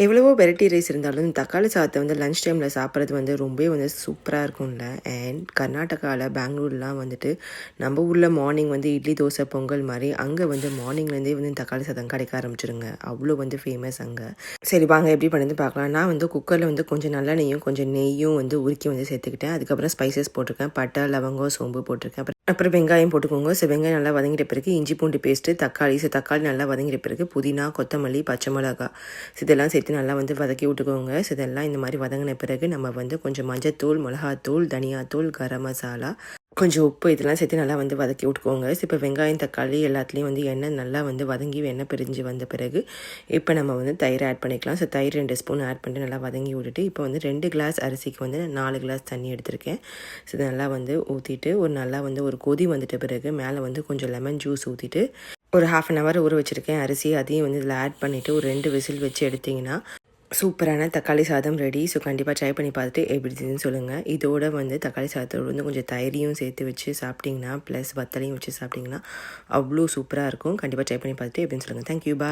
எவ்வளவோ variety rice இருந்தாலும் தக்காளி சாதத்தை வந்து லஞ்ச் டைமில் சாப்பிட்றது வந்து ரொம்பவே வந்து சூப்பராக இருக்கும்ல. அண்ட் கர்நாடகாவில் பெங்களூர்லாம் வந்துட்டு நம்ம ஊரில் மார்னிங் வந்து இட்லி தோசை பொங்கல் மாதிரி அங்கே வந்து மார்னிங்லேருந்தே வந்து தக்காளி சாதம் கிடைக்க ஆரம்பிச்சிருங்க. அவ்வளோ வந்து ஃபேமஸ் அங்கே. சரி வாங்க எப்படி பண்ணுறது பார்க்கலாம். நான் வந்து குக்கரில் வந்து கொஞ்சம் நல்லெண்ணெயும் கொஞ்சம் நெய்யும் வந்து உருக்கி வந்து சேர்த்துக்கிட்டேன். அதுக்கப்புறம் ஸ்பைசஸ் போட்டிருக்கேன். பட்டை லவங்கம் சோம்பு போட்டிருக்கேன். அப்புறம் வெங்காயம் போட்டுக்கோங்க. ஸோ வெங்காயம் நல்லா வதங்கிட்ட பிறகு இஞ்சி பூண்டு பேஸ்ட்டு தக்காளி. ஸோ தக்காளி நல்லா வதங்கிட்ட பிறகு புதினா கொத்தமல்லி பச்சை மிளகா இதெல்லாம் சேர்த்து நல்லா வந்து வதக்கி விட்டுக்கோங்க. ஸோ இதெல்லாம் இந்த மாதிரி வதங்கின பிறகு நம்ம வந்து கொஞ்சம் மஞ்சத்தூள் மிளகாத்தூள் தனியாத்தூள் கரம் மசாலா கொஞ்சம் உப்பு இதெல்லாம் சேர்த்து நல்லா வந்து வதக்கி விட்டுக்கோங்க. ஸோ இப்போ வெங்காயம் தக்காளி எல்லாத்துலேயும் வந்து எண்ணெய் நல்லா வந்து வதங்கி எண்ணெய் பிரிஞ்சு வந்த பிறகு இப்போ நம்ம வந்து தயிர் ஆட் பண்ணிக்கலாம். ஸோ தயிர் 2 ஸ்பூன் ஆட் பண்ணிட்டு நல்லா வதங்கி விட்டுட்டு இப்போ வந்து 2 கிளாஸ் அரிசிக்கு வந்து 4 கிளாஸ் தண்ணி எடுத்திருக்கேன். ஸோ இதை நல்லா வந்து ஊற்றிட்டு நல்லா வந்து ஒரு கொதி வந்துட்ட பிறகு மேலே வந்து கொஞ்சம் லெமன் ஜூஸ் ஊற்றிட்டு ஒரு 1/2 அன் ஹவர் ஊற வச்சுருக்கேன் அரிசி. அதையும் வந்து இதில் ஆட் பண்ணிவிட்டு ஒரு 2 விசில் வச்சு எடுத்திங்கன்னா சூப்பரான தக்காளி சாதம் ரெடி. ஸோ கண்டிப்பாக ட்ரை பண்ணி பார்த்துட்டு எப்படி இருந்துன்னு சொல்லுங்கள். இதோட வந்து தக்காளி சாதத்தோடு வந்து கொஞ்சம் தயிரையும் சேர்த்து வச்சு சாப்பிட்டிங்கன்னா ப்ளஸ் வத்தலையும் வச்சு சாப்பிட்டிங்கன்னா அவ்வளோ சூப்பராக இருக்கும். கண்டிப்பாக ட்ரை பண்ணி பார்த்துட்டு எப்படின்னு சொல்லுங்கள். Thank you bye.